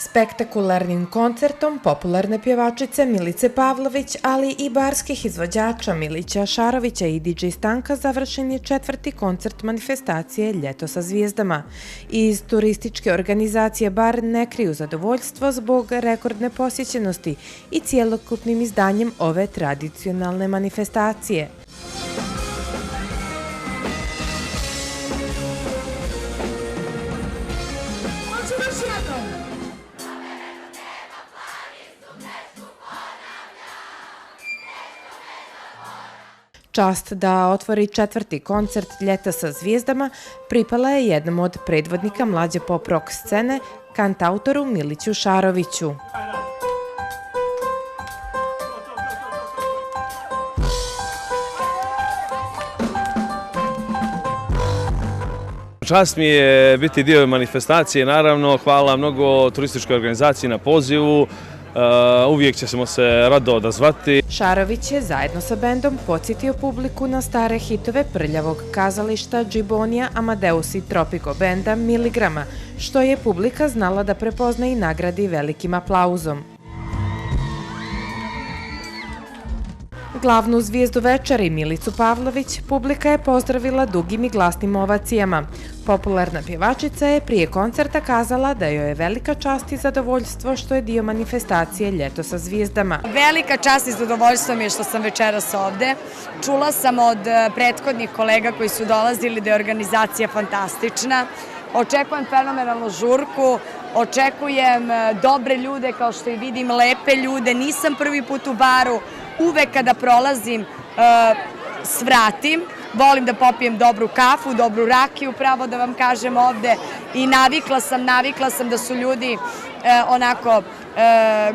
Spektakularnim koncertom popularne pjevačice Milice Pavlović, ali i barskih izvođača Milića Šarovića i DJ Stanka završen je 4. koncert manifestacije Ljeto sa zvijezdama. Iz turističke organizacije Bar ne kriju zadovoljstvo zbog rekordne posjećenosti i cijelokupnim izdanjem ove tradicionalne manifestacije. Čast da otvori 4. koncert Ljeta sa zvijezdama pripala je jednom od predvodnika mlađe pop-rock scene, kantautoru Miliću Šaroviću. Čast mi je biti dio manifestacije, naravno, hvala mnogo turističkoj organizaciji na pozivu. Uvijek ćemo se rado odazvati. Šarović je zajedno sa bendom podsjetio publiku na stare hitove prljavog kazališta Džibonija, Amadeus i Tropico benda Miligrama, što je publika znala da prepozna i nagradi velikim aplauzom. Glavnu zvijezdu večeri, Milicu Pavlović, publika je pozdravila dugim i glasnim ovacijama. Popularna pjevačica je prije koncerta kazala da joj je velika čast i zadovoljstvo što je dio manifestacije Ljeto sa zvijezdama. Velika čast i zadovoljstvo mi je što sam večeras ovde. Čula sam od prethodnih kolega koji su dolazili da je organizacija fantastična. Očekujem fenomenalnu žurku, očekujem dobre ljude, kao što i vidim, lepe ljude. Nisam prvi put u baru, uvek kada prolazim svratim. Volim da popijem dobru kafu, dobru rakiju, pravo da vam kažem ovde. I navikla sam da su ljudi onako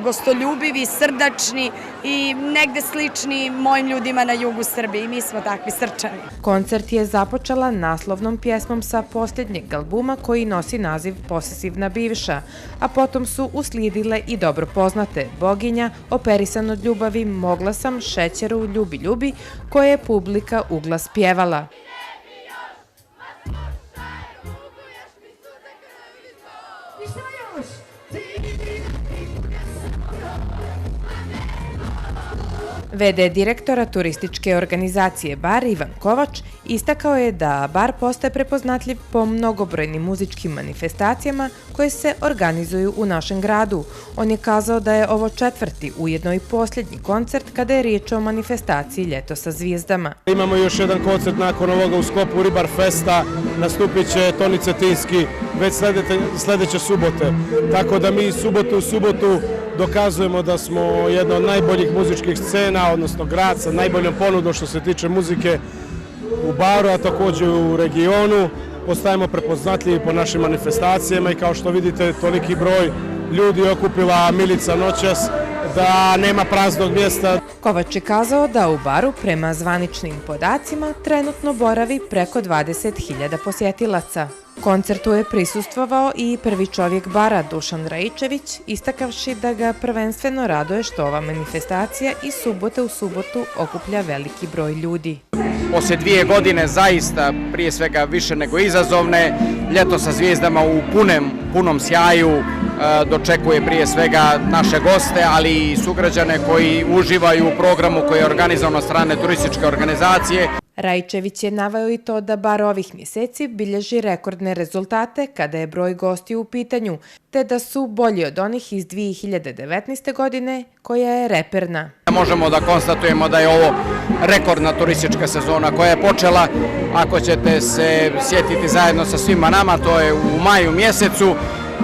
gostoljubivi, srdačni i negde slični mojim ljudima na jugu Srbije. I mi smo takvi srčani. Koncert je započela naslovnom pjesmom sa posljednjeg albuma koji nosi naziv Posesivna bivša, a potom su uslijedile i dobro poznate Boginja, Operisan od ljubavi, Mogla sam, Šećeru, Ljubi, ljubi, koje je publika uglas pjevala. VD direktora turističke organizacije Bar Ivan Kovač istakao je da Bar postaje prepoznatljiv po mnogobrojnim muzičkim manifestacijama koje se organizuju u našem gradu. On je kazao da je ovo 4. ujedno i posljednji koncert kada je riječ o manifestaciji Ljeto sa zvijezdama. Imamo još jedan koncert nakon ovoga u sklopu Ribar Festa, nastupit će Toni Cetinski već sljedeće subote. Tako da mi subotu u subotu dokazujemo da smo jedna od najboljih muzičkih scena, odnosno grad sa najboljom ponudom što se tiče muzike u Baru, a također u regionu. Postajemo prepoznatljivi po našim manifestacijama i kao što vidite toliki broj ljudi okupila Milica noćas da nema praznog mjesta. Kovač je kazao da u Baru prema zvaničnim podacima trenutno boravi preko 20.000 posjetilaca. Koncertu je prisustvovao i prvi čovjek Bara Dušan Raičević, istakavši da ga prvenstveno raduje što ova manifestacija iz subote u subotu okuplja veliki broj ljudi. Poslije 2 godine zaista prije svega više nego izazovne, Ljeto sa zvijezdama u punom sjaju dočekuje prije svega naše goste, ali i sugrađane koji uživaju u programu koji je organizovan od strane turističke organizacije. Raičević je naveo i to da Bar ovih mjeseci bilježi rekordne rezultate kada je broj gostiju u pitanju, te da su bolji od onih iz 2019. godine, koja je reperna. Možemo da konstatujemo da je ovo rekordna turistička sezona koja je počela, ako ćete se sjetiti zajedno sa svima nama, to je u maju mjesecu,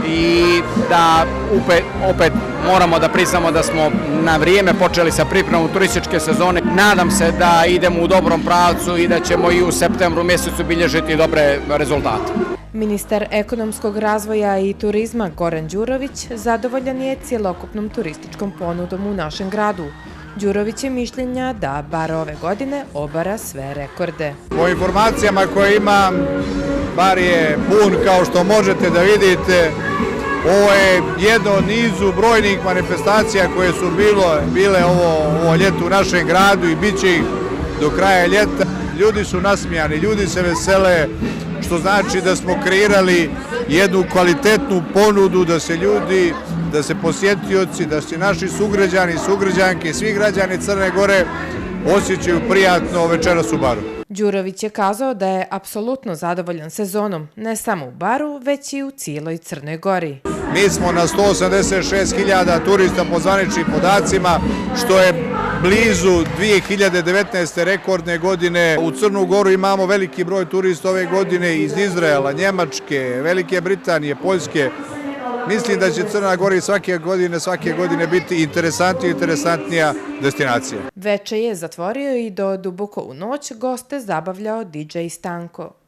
i da opet moramo da priznamo da smo na vrijeme počeli sa pripremom turističke sezone. Nadam se da idemo u dobrom pravcu i da ćemo i u septembru mjesecu bilježiti dobre rezultate. Ministar ekonomskog razvoja i turizma Goran Đurović zadovoljan je cjelokupnom turističkom ponudom u našem gradu. Đurović je mišljenja da Bar ove godine obara sve rekorde. Po informacijama koje imam, Bar je pun, kao što možete da vidite. Ovo je jedno od nizu brojnih manifestacija koje su bile ovo ljeto u našem gradu i bit će ih do kraja ljeta. Ljudi su nasmijani, ljudi se vesele što znači da smo kreirali jednu kvalitetnu ponudu da se ljudi, da se posjetioci, da se naši sugrađani, sugrađanke, svi građani Crne Gore osjećaju prijatno večeras u baru. Đurović je kazao da je apsolutno zadovoljan sezonom, ne samo u baru, već i u cijeloj Crnoj Gori. Mi smo na 186.000 turista po zvaničnim podacima, što je blizu 2019. rekordne godine. U Crnu Goru imamo veliki broj turista ove godine iz Izraela, Njemačke, Velike Britanije, Poljske. Mislim da će Crna Gora i svake godine biti interesantnija destinacija. Veče je zatvorio i do duboko u noć goste zabavljao DJ Stanko.